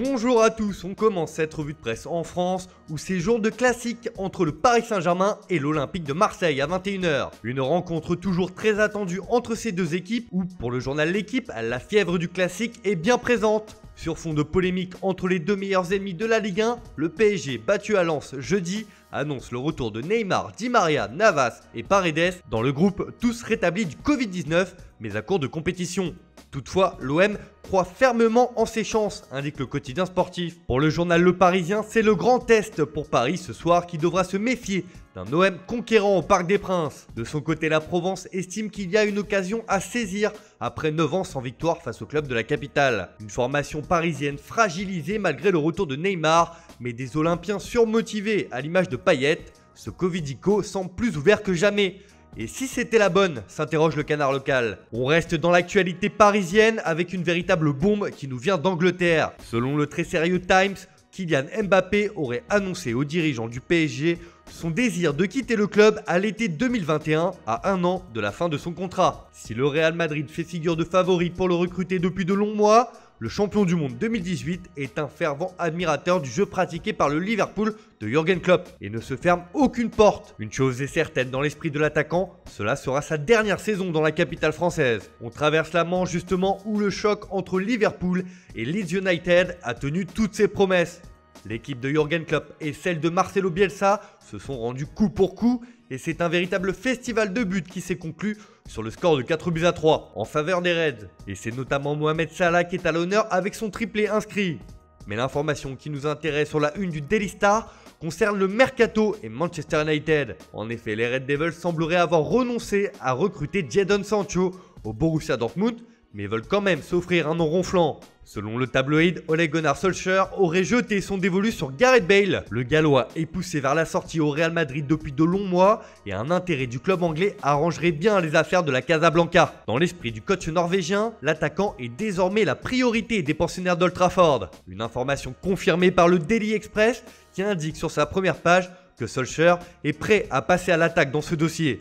Bonjour à tous, on commence cette revue de presse en France où c'est jour de classique entre le Paris Saint-Germain et l'Olympique de Marseille à 21 h. Une rencontre toujours très attendue entre ces deux équipes où, pour le journal L'Équipe, la fièvre du classique est bien présente. Sur fond de polémique entre les deux meilleurs ennemis de la Ligue 1, le PSG, battu à Lens jeudi, annonce le retour de Neymar, Di Maria, Navas et Paredes dans le groupe, tous rétablis du Covid-19 mais à court de compétition. Toutefois, l'OM croit fermement en ses chances, indique le quotidien sportif. Pour le journal Le Parisien, c'est le grand test pour Paris ce soir qui devra se méfier d'un OM conquérant au Parc des Princes. De son côté, la Provence estime qu'il y a une occasion à saisir après 9 ans sans victoire face au club de la capitale. Une formation parisienne fragilisée malgré le retour de Neymar, mais des Olympiens surmotivés à l'image de Payet. Ce Covidico semble plus ouvert que jamais. Et si c'était la bonne, s'interroge le Canard local. On reste dans l'actualité parisienne avec une véritable bombe qui nous vient d'Angleterre. Selon le très sérieux Times, Kylian Mbappé aurait annoncé aux dirigeants du PSG son désir de quitter le club à l'été 2021, à un an de la fin de son contrat. Si le Real Madrid fait figure de favori pour le recruter depuis de longs mois, le champion du monde 2018 est un fervent admirateur du jeu pratiqué par le Liverpool de Jürgen Klopp et ne se ferme aucune porte. Une chose est certaine dans l'esprit de l'attaquant, cela sera sa dernière saison dans la capitale française. On traverse la Manche justement où le choc entre Liverpool et Leeds United a tenu toutes ses promesses. L'équipe de Jürgen Klopp et celle de Marcelo Bielsa se sont rendues coup pour coup et c'est un véritable festival de buts qui s'est conclu sur le score de 4-3 en faveur des Reds. Et c'est notamment Mohamed Salah qui est à l'honneur avec son triplé inscrit. Mais l'information qui nous intéresse sur la une du Daily Star concerne le Mercato et Manchester United. En effet, les Red Devils sembleraient avoir renoncé à recruter Jadon Sancho au Borussia Dortmund, mais veulent quand même s'offrir un nom ronflant. Selon le tabloïd, Ole Gunnar Solskjaer aurait jeté son dévolu sur Gareth Bale. Le Gallois est poussé vers la sortie au Real Madrid depuis de longs mois et un intérêt du club anglais arrangerait bien les affaires de la Casablanca. Dans l'esprit du coach norvégien, l'attaquant est désormais la priorité des pensionnaires d'Old Trafford. Une information confirmée par le Daily Express qui indique sur sa première page que Solskjaer est prêt à passer à l'attaque dans ce dossier.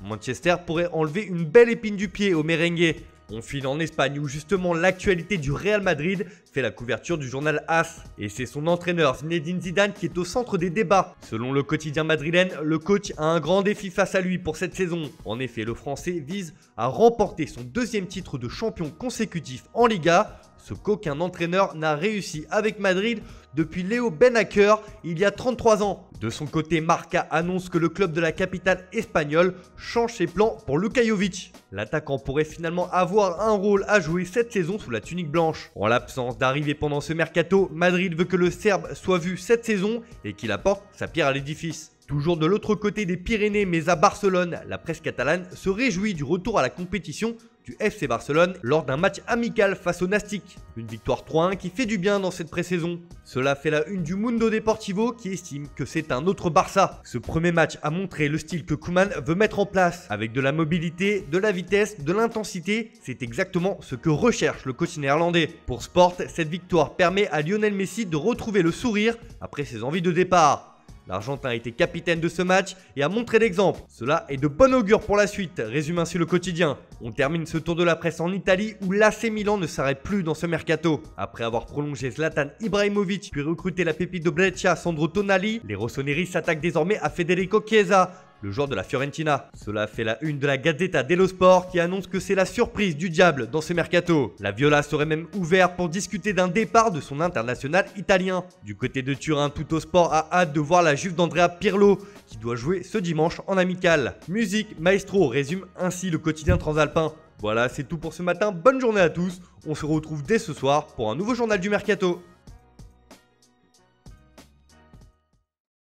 Manchester pourrait enlever une belle épine du pied au merengue. On file en Espagne où justement l'actualité du Real Madrid fait la couverture du journal AS. Et c'est son entraîneur Zinedine Zidane qui est au centre des débats. Selon le quotidien madrilène, le coach a un grand défi face à lui pour cette saison. En effet, le Français vise à remporter son deuxième titre de champion consécutif en Liga, ce qu'aucun entraîneur n'a réussi avec Madrid depuis Léo Benacer il y a 33 ans. De son côté, Marca annonce que le club de la capitale espagnole change ses plans pour Luka Jovic. L'attaquant pourrait finalement avoir un rôle à jouer cette saison sous la tunique blanche. En l'absence d'arrivée pendant ce mercato, Madrid veut que le Serbe soit vu cette saison et qu'il apporte sa pierre à l'édifice. Toujours de l'autre côté des Pyrénées mais à Barcelone, la presse catalane se réjouit du retour à la compétition du FC Barcelone lors d'un match amical face au Nastic. Une victoire 3-1 qui fait du bien dans cette pré-saison. Cela fait la une du Mundo Deportivo qui estime que c'est un autre Barça. Ce premier match a montré le style que Koeman veut mettre en place. Avec de la mobilité, de la vitesse, de l'intensité, c'est exactement ce que recherche le coach néerlandais. Pour Sport, cette victoire permet à Lionel Messi de retrouver le sourire après ses envies de départ. L'Argentin a été capitaine de ce match et a montré l'exemple. Cela est de bon augure pour la suite, résume ainsi le quotidien. On termine ce tour de la presse en Italie où l'AC Milan ne s'arrête plus dans ce mercato. Après avoir prolongé Zlatan Ibrahimovic puis recruté la pépite de Brescia Sandro Tonali, les rossoneri s'attaquent désormais à Federico Chiesa, le joueur de la Fiorentina. Cela fait la une de la Gazzetta dello Sport qui annonce que c'est la surprise du diable dans ce mercato. La Viola serait même ouverte pour discuter d'un départ de son international italien. Du côté de Turin, Tuttosport a hâte de voir la Juve d'Andrea Pirlo qui doit jouer ce dimanche en amical. Musique Maestro résume ainsi le quotidien transalpin. Voilà, c'est tout pour ce matin. Bonne journée à tous. On se retrouve dès ce soir pour un nouveau journal du mercato.